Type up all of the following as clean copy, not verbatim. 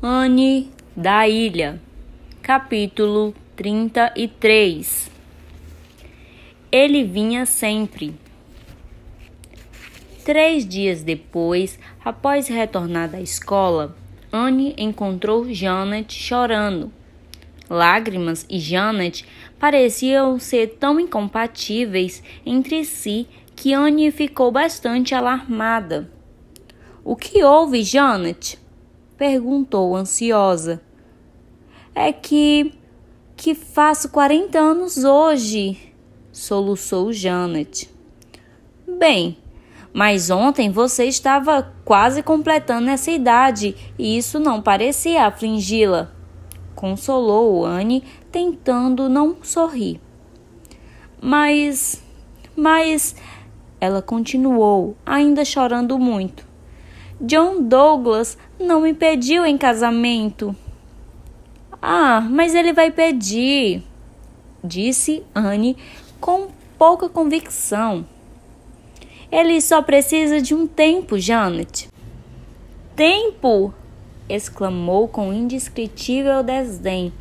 Anne da Ilha, capítulo 33. Ele vinha sempre. 3 dias depois, após retornar da escola, Anne encontrou Janet chorando. Lágrimas e Janet pareciam ser tão incompatíveis entre si que Anne ficou bastante alarmada. "O que houve, Janet?" perguntou ansiosa. "É que faço 40 anos hoje", soluçou Janet. "Bem, mas ontem você estava quase completando essa idade e isso não parecia afligi-la", consolou Anne, tentando não sorrir. Mas, ela continuou, ainda chorando muito. "John Douglas não me pediu em casamento." "Ah, mas ele vai pedir", disse Anne com pouca convicção. "Ele só precisa de um tempo, Janet." "Tempo?" exclamou com indescritível desdém.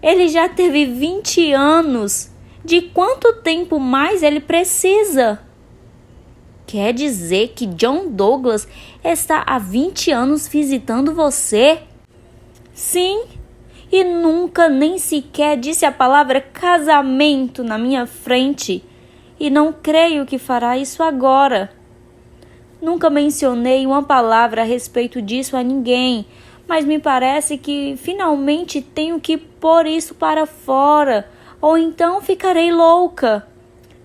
"Ele já teve 20 anos. De quanto tempo mais ele precisa?" "Quer dizer que John Douglas está há 20 anos visitando você?" "Sim, e nunca nem sequer disse a palavra casamento na minha frente. E não creio que fará isso agora. Nunca mencionei uma palavra a respeito disso a ninguém, mas me parece que finalmente tenho que pôr isso para fora, ou então ficarei louca.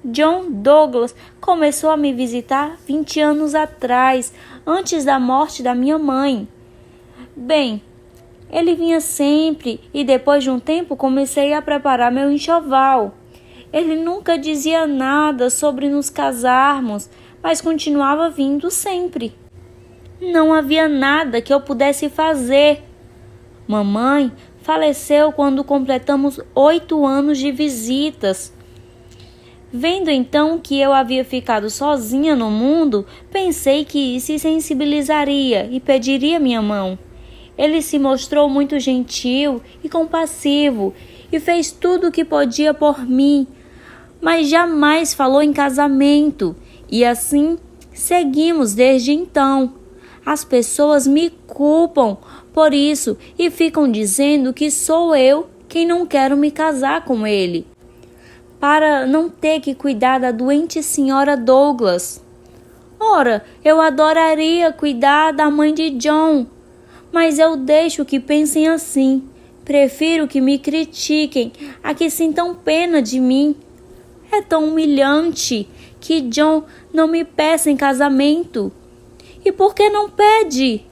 John Douglas começou a me visitar 20 anos atrás, antes da morte da minha mãe. Bem, ele vinha sempre e depois de um tempo comecei a preparar meu enxoval. Ele nunca dizia nada sobre nos casarmos, mas continuava vindo sempre. Não havia nada que eu pudesse fazer. Mamãe faleceu quando completamos 8 anos de visitas. Vendo então que eu havia ficado sozinha no mundo, pensei que se sensibilizaria e pediria minha mão. Ele se mostrou muito gentil e compassivo e fez tudo o que podia por mim, mas jamais falou em casamento, e assim seguimos desde então. As pessoas me culpam por isso e ficam dizendo que sou eu quem não quero me casar com ele, para não ter que cuidar da doente senhora Douglas. Ora, eu adoraria cuidar da mãe de John, mas eu deixo que pensem assim. Prefiro que me critiquem a que sintam pena de mim. É tão humilhante que John não me peça em casamento. E por que não pede?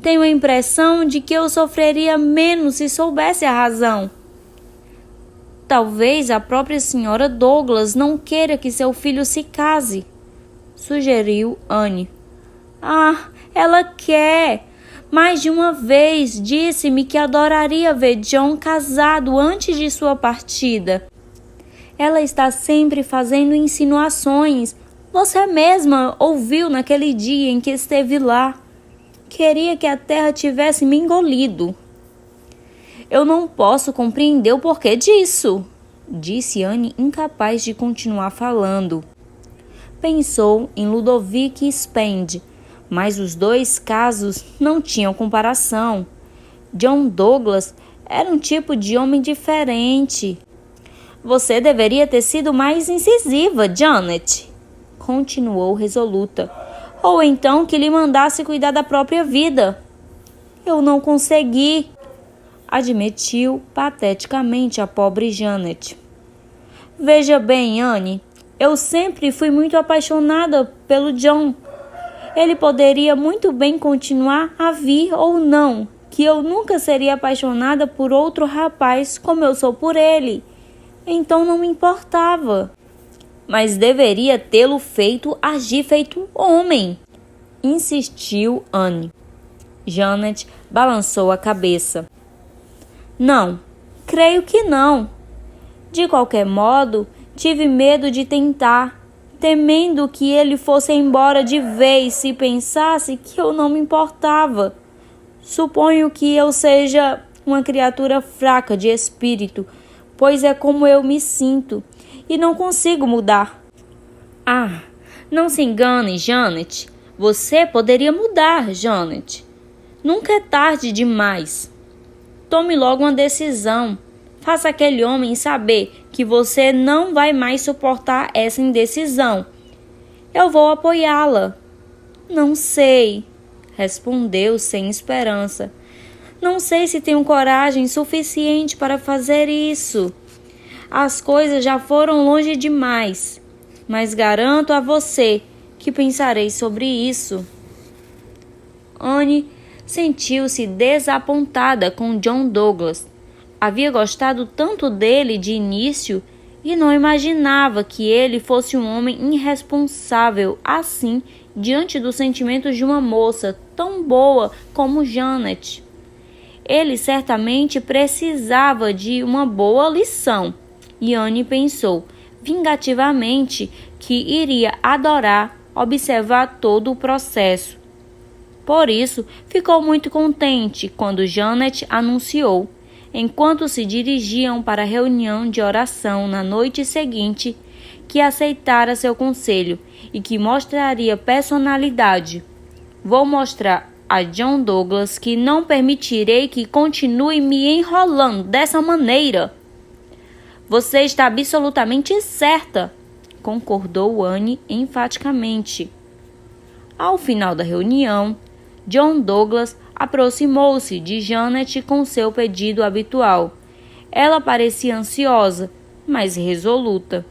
Tenho a impressão de que eu sofreria menos se soubesse a razão. Talvez a própria senhora Douglas não queira que seu filho se case, sugeriu Anne. Ah, ela quer. Mais de uma vez disse-me que adoraria ver John casado antes de sua partida. Ela está sempre fazendo insinuações. Você mesma ouviu naquele dia em que esteve lá. Queria que a terra tivesse me engolido. Eu não posso compreender o porquê disso, disse Anne, incapaz de continuar falando. Pensou em Ludovic Spende, mas os dois casos não tinham comparação. John Douglas era um tipo de homem diferente. Você deveria ter sido mais incisiva, Janet, continuou resoluta. Ou então que lhe mandasse cuidar da própria vida. Eu não consegui, admitiu pateticamente a pobre Janet. Veja bem, Anne, eu sempre fui muito apaixonada pelo John. Ele poderia muito bem continuar a vir ou não, que eu nunca seria apaixonada por outro rapaz como eu sou por ele. Então não me importava. Mas deveria tê-lo feito agir feito homem, insistiu Anne. Janet balançou a cabeça. Não, creio que não. De qualquer modo, tive medo de tentar, temendo que ele fosse embora de vez se pensasse que eu não me importava. Suponho que eu seja uma criatura fraca de espírito, pois é como eu me sinto e não consigo mudar. Ah, não se engane, Janet. Você poderia mudar, Janet. Nunca é tarde demais. Tome logo uma decisão. Faça aquele homem saber que você não vai mais suportar essa indecisão. Eu vou apoiá-la. Não sei, respondeu sem esperança. Não sei se tenho coragem suficiente para fazer isso. As coisas já foram longe demais, mas garanto a você que pensarei sobre isso. Anne sentiu-se desapontada com John Douglas. Havia gostado tanto dele de início e não imaginava que ele fosse um homem irresponsável assim diante dos sentimentos de uma moça tão boa como Janet. Ele certamente precisava de uma boa lição, e Anne pensou vingativamente que iria adorar observar todo o processo. Por isso, ficou muito contente quando Janet anunciou, enquanto se dirigiam para a reunião de oração na noite seguinte, que aceitara seu conselho e que mostraria personalidade. Vou mostrar a John Douglas que não permitirei que continue me enrolando dessa maneira. Você está absolutamente certa, concordou Anne enfaticamente. Ao final da reunião, John Douglas aproximou-se de Janet com seu pedido habitual. Ela parecia ansiosa, mas resoluta.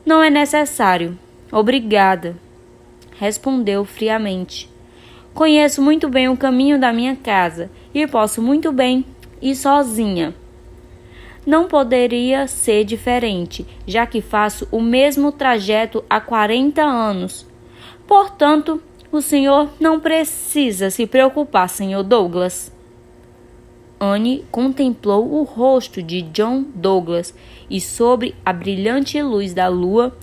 Não é necessário. Obrigada, respondeu friamente. Conheço muito bem o caminho da minha casa e posso muito bem ir sozinha. Não poderia ser diferente, já que faço o mesmo trajeto há 40 anos. Portanto, o senhor não precisa se preocupar, Sr. Douglas. Anne contemplou o rosto de John Douglas e, sob a brilhante luz da lua,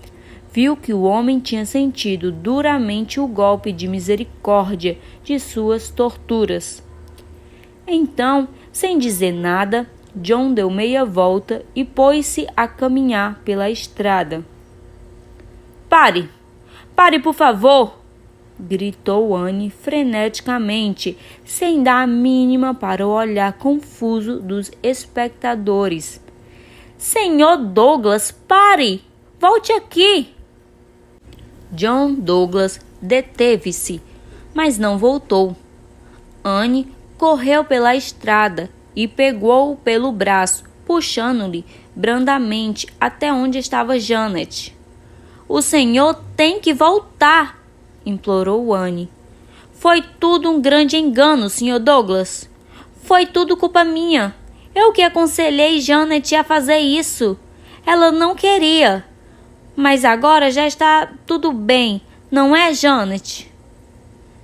viu que o homem tinha sentido duramente o golpe de misericórdia de suas torturas. Então, sem dizer nada, John deu meia volta e pôs-se a caminhar pela estrada. Pare! Pare, por favor! Gritou Anne freneticamente, sem dar a mínima para o olhar confuso dos espectadores. Senhor Douglas, pare! Volte aqui! John Douglas deteve-se, mas não voltou. Anne correu pela estrada e pegou-o pelo braço, puxando-lhe brandamente até onde estava Janet. O senhor tem que voltar, implorou Anne. Foi tudo um grande engano, Sr. Douglas. Foi tudo culpa minha. Eu que aconselhei Janet a fazer isso. Ela não queria. Mas agora já está tudo bem, não é, Janet?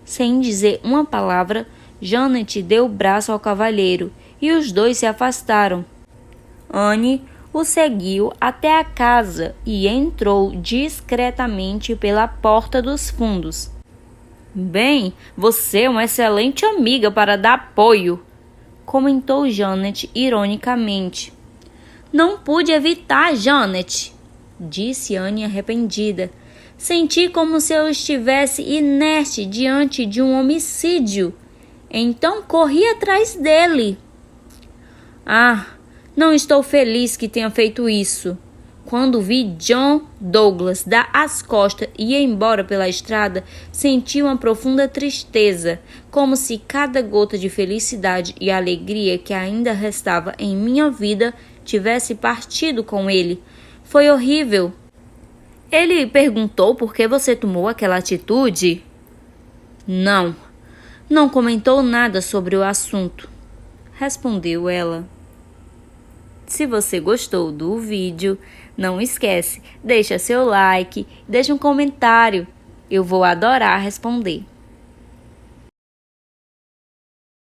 Sem dizer uma palavra, Janet deu o braço ao cavalheiro e os dois se afastaram. Anne o seguiu até a casa e entrou discretamente pela porta dos fundos. Bem, você é uma excelente amiga para dar apoio, comentou Janet ironicamente. Não pude evitar, Janet, disse Anne arrependida. Senti como se eu estivesse inerte diante de um homicídio. Então corri atrás dele. Ah, não estou feliz que tenha feito isso. Quando vi John Douglas dar as costas e ir embora pela estrada, senti uma profunda tristeza, como se cada gota de felicidade e alegria que ainda restava em minha vida tivesse partido com ele. Foi horrível. Ele perguntou por que você tomou aquela atitude? Não comentou nada sobre o assunto, respondeu ela. Se você gostou do vídeo, não esquece, deixa seu like, deixa um comentário. Eu vou adorar responder.